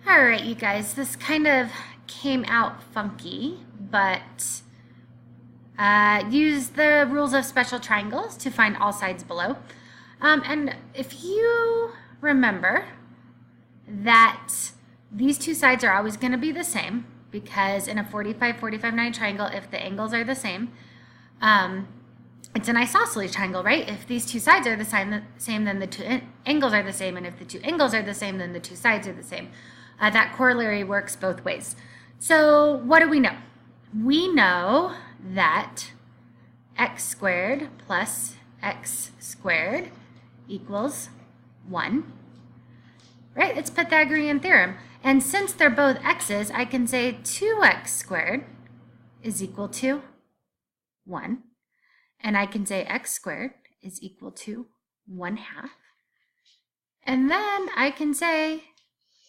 All right, you guys, this kind of came out funky, but use the rules of special triangles to find all sides below. And if you remember that these two sides are always going to be the same, because in a 45-45-9 triangle, if the angles are the same, it's an isosceles triangle, right? If these two sides are the same, then the two angles are the same, and if the two angles are the same, then the two sides are the same. That corollary works both ways. So what do we know? We know that x squared plus x squared equals 1, right? It's Pythagorean theorem. And since they're both x's, I can say 2x squared is equal to 1. And I can say x squared is equal to 1/2. And then I can say,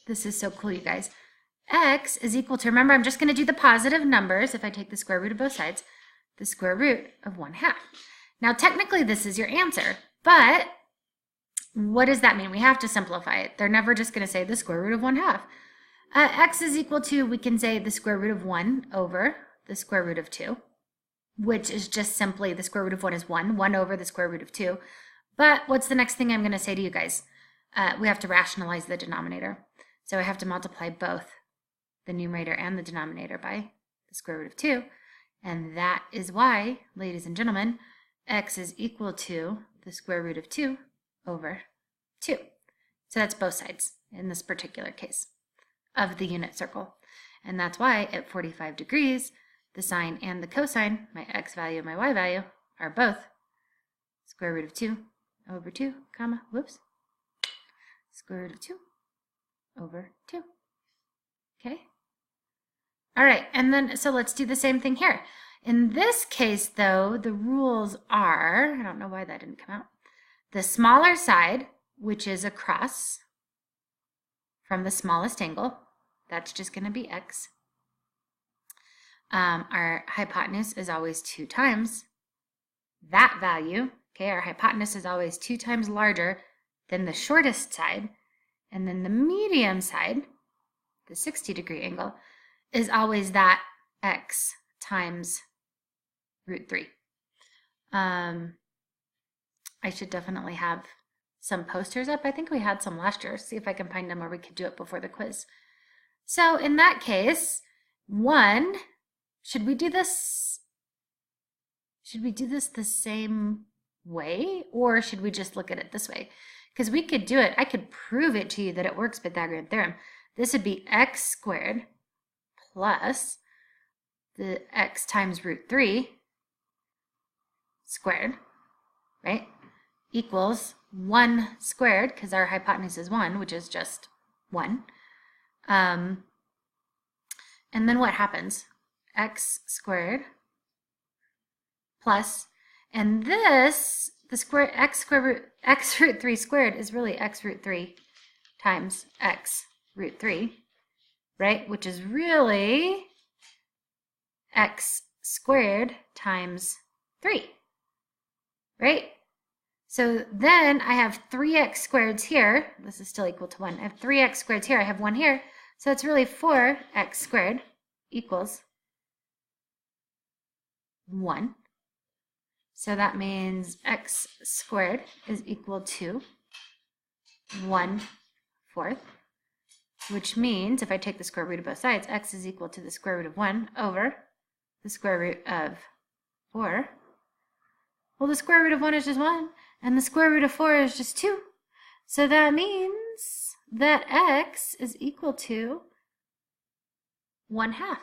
this is so cool, you guys, x is equal to, remember, I'm just going to do the positive numbers if I take the square root of both sides, the square root of 1/2. Now, technically, this is your answer, but what does that mean? We have to simplify it. They're never just going to say the square root of 1/2. X is equal to, we can say the square root of 1 over the square root of 2, which is just simply the square root of 1 is 1 over the square root of 2. But what's the next thing I'm going to say to you guys? We have to rationalize the denominator. So I have to multiply both the numerator and the denominator by the square root of 2. And that is why, ladies and gentlemen, x is equal to the square root of 2 over 2. So that's both sides in this particular case of the unit circle. And that's why at 45 degrees, the sine and the cosine, my x value and my y value, are both square root of 2 over 2, comma, whoops, square root of 2 over 2. Okay? All right, and then, so let's do the same thing here. In this case, though, the rules are, I don't know why that didn't come out, the smaller side, which is across from the smallest angle, that's just going to be x. Our hypotenuse is always 2 times that value. Okay, our hypotenuse is always 2 times larger than the shortest side. And then the medium side, the 60-degree angle, is always that x times root 3. I should definitely have some posters up. I think we had some last year. See if I can find them, or we could do it before the quiz. So in that case, 1, should we do this the same way, or should we just look at it this way? Because we could do it, I could prove it to you that it works, Pythagorean theorem. This would be x squared plus the x times root 3 squared, right, equals 1 squared, because our hypotenuse is 1, which is just 1. And then what happens? X squared plus, and this, the square x root 3 squared is really x root 3 times x root 3, right? Which is really x squared times 3, right? So then I have 3x squareds here. This is still equal to 1. I have 3x squareds here. I have 1 here. So it's really 4x squared equals 1. So that means x squared is equal to 1/4, which means if I take the square root of both sides, x is equal to the square root of 1 over the square root of 4. Well, the square root of 1 is just 1, and the square root of 4 is just 2. So that means that x is equal to 1/2.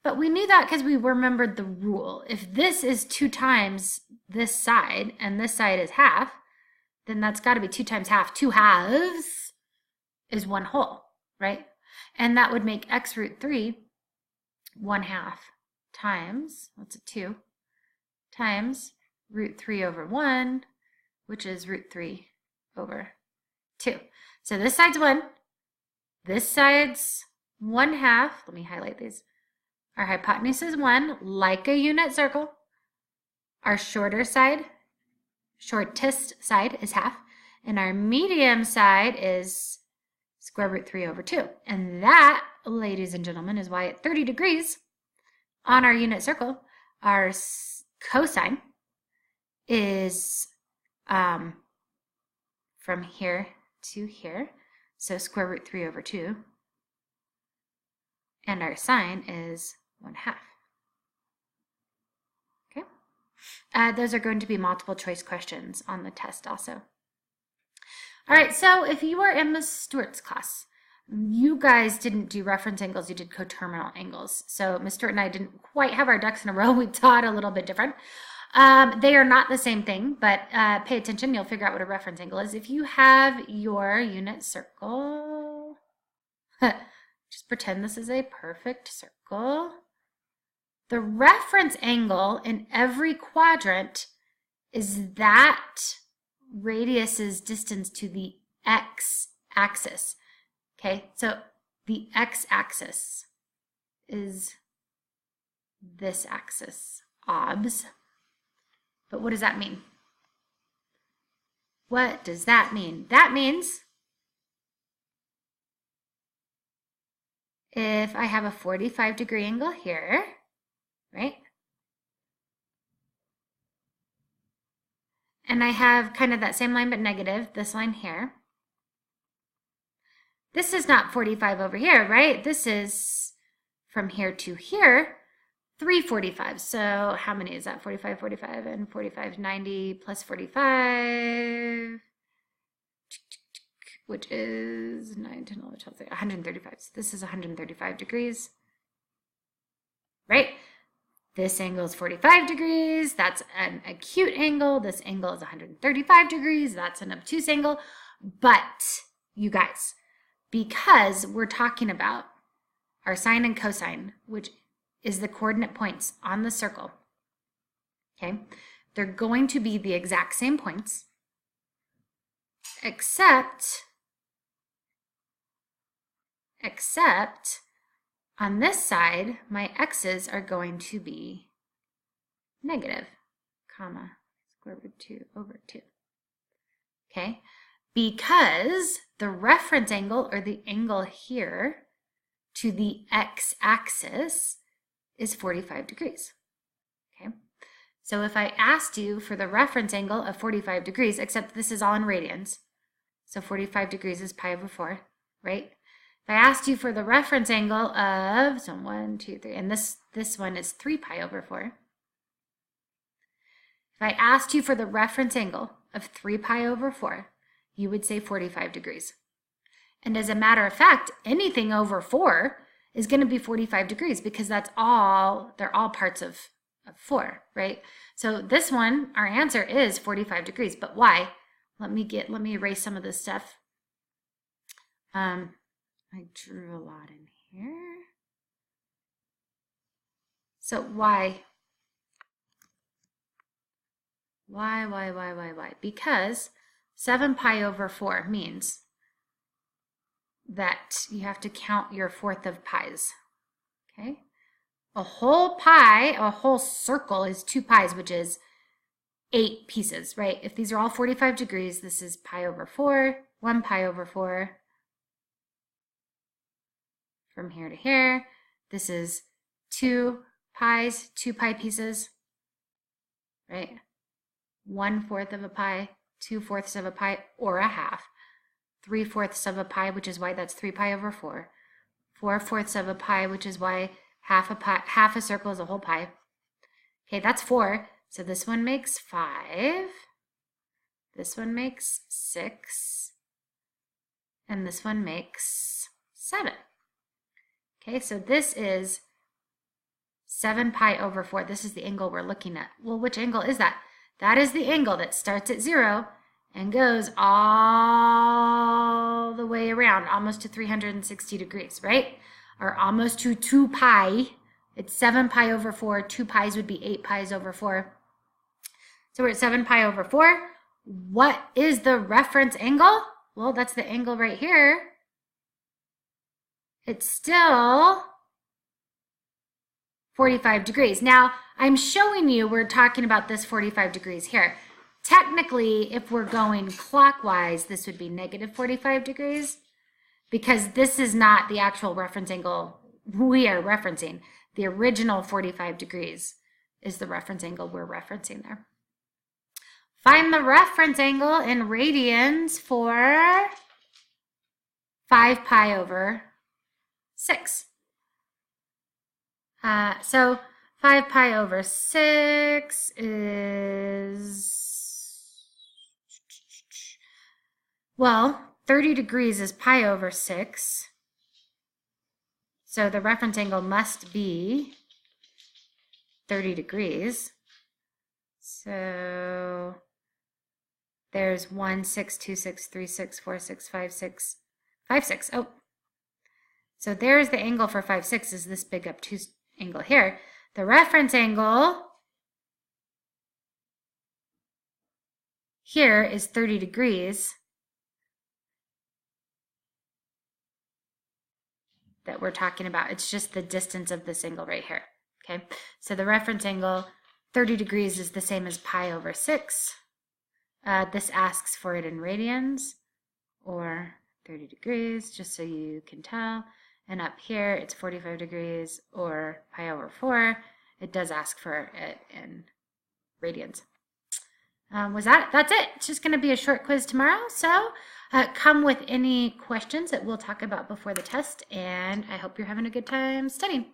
But we knew that because we remembered the rule. If this is 2 times this side, and this side is half, then that's got to be 2 times half. 2 halves is 1 whole, right? And that would make x root 3 1/2 times, what's it, 2, times root 3 over 1, which is root 3 over 2. So this side's 1, this side's 1/2. Let me highlight these. Our hypotenuse is 1, like a unit circle. Our shortest side is half, and our medium side is square root 3 over 2. And that, ladies and gentlemen, is why at 30 degrees on our unit circle, our cosine is from here to here, so square root 3 over 2, and our sine is 1/2. Okay, those are going to be multiple choice questions on the test also. All right, so if you were in Ms. Stewart's class, you guys didn't do reference angles, you did coterminal angles. So Ms. Stewart and I didn't quite have our ducks in a row. We taught a little bit different. They are not the same thing, but pay attention, you'll figure out what a reference angle is. If you have your unit circle, just pretend this is a perfect circle. The reference angle in every quadrant is that radius's distance to the x-axis. Okay, so the x-axis is this axis, obs. But what does that mean? What does that mean? That means if I have a 45-degree angle here, right? And I have kind of that same line but negative, this line here. This is not 45 over here, right? This is from here to here, 345. So how many is that? 45, 45, and 45 is 90 plus 45, which is 9, 10, 11, 12, 13, 135. So this is 135 degrees, right? This angle is 45 degrees. That's an acute angle. This angle is 135 degrees. That's an obtuse angle. But you guys, because we're talking about our sine and cosine, which is the coordinate points on the circle, okay, they're going to be the exact same points, except on this side, my x's are going to be negative, comma, square root 2 over 2. Okay, because the reference angle, or the angle here to the x-axis, is 45 degrees. Okay, so if I asked you for the reference angle of 45 degrees, except this is all in radians, so 45 degrees is pi over 4, right? If I asked you for the reference angle of, so 1, 2, 3, and this one is 3 pi over 4. If I asked you for the reference angle of 3 pi over 4, you would say 45 degrees. And as a matter of fact, anything over 4 is going to be 45 degrees because they're all parts of 4, right? So this one, our answer is 45 degrees. But why? Let me erase some of this stuff. I drew a lot in here. So why? Why? Because 7 pi over 4 means that you have to count your fourth of pies, okay? A whole pie, a whole circle is 2 pies, which is 8 pieces, right? If these are all 45 degrees, this is pi over 4, 1 pi over 4. From here to here, this is 2 pies, 2 pie pieces, right? 1/4 of a pie, 2/4 of a pie, or a half. 3/4 of a pie, which is why that's 3 pi over 4. 4/4 of a pie, which is why half a circle is a whole pie. Okay, that's 4. So this one makes 5. This one makes 6. And this one makes 7. Okay, so this is 7 pi over 4. This is the angle we're looking at. Well, which angle is that? That is the angle that starts at 0 and goes all the way around, almost to 360 degrees, right? Or almost to 2 pi. It's 7 pi over 4. 2 pies would be 8 pies over 4. So we're at 7 pi over 4. What is the reference angle? Well, that's the angle right here. It's still 45 degrees. Now, I'm showing you, we're talking about this 45 degrees here. Technically, if we're going clockwise, this would be negative 45 degrees. because this is not the actual reference angle we are referencing. The original 45 degrees is the reference angle we're referencing there. Find the reference angle in radians for 5 pi over 6. So 5 pi over 6 is, well, 30 degrees is pi over 6. So the reference angle must be 30 degrees. So there's 1, 6, 2, 6, 3, 6, 4, 6, 5, 6, 5, 6. Oh, so there's the angle for 5, 6 is this big obtuse angle here. The reference angle here is 30 degrees that we're talking about. It's just the distance of this angle right here. Okay, so the reference angle 30 degrees is the same as pi over 6. This asks for it in radians, or 30 degrees, just so you can tell. And up here, it's 45 degrees, or pi over 4. It does ask for it in radians. That's it. It's just going to be a short quiz tomorrow. So come with any questions that we'll talk about before the test, and I hope you're having a good time studying.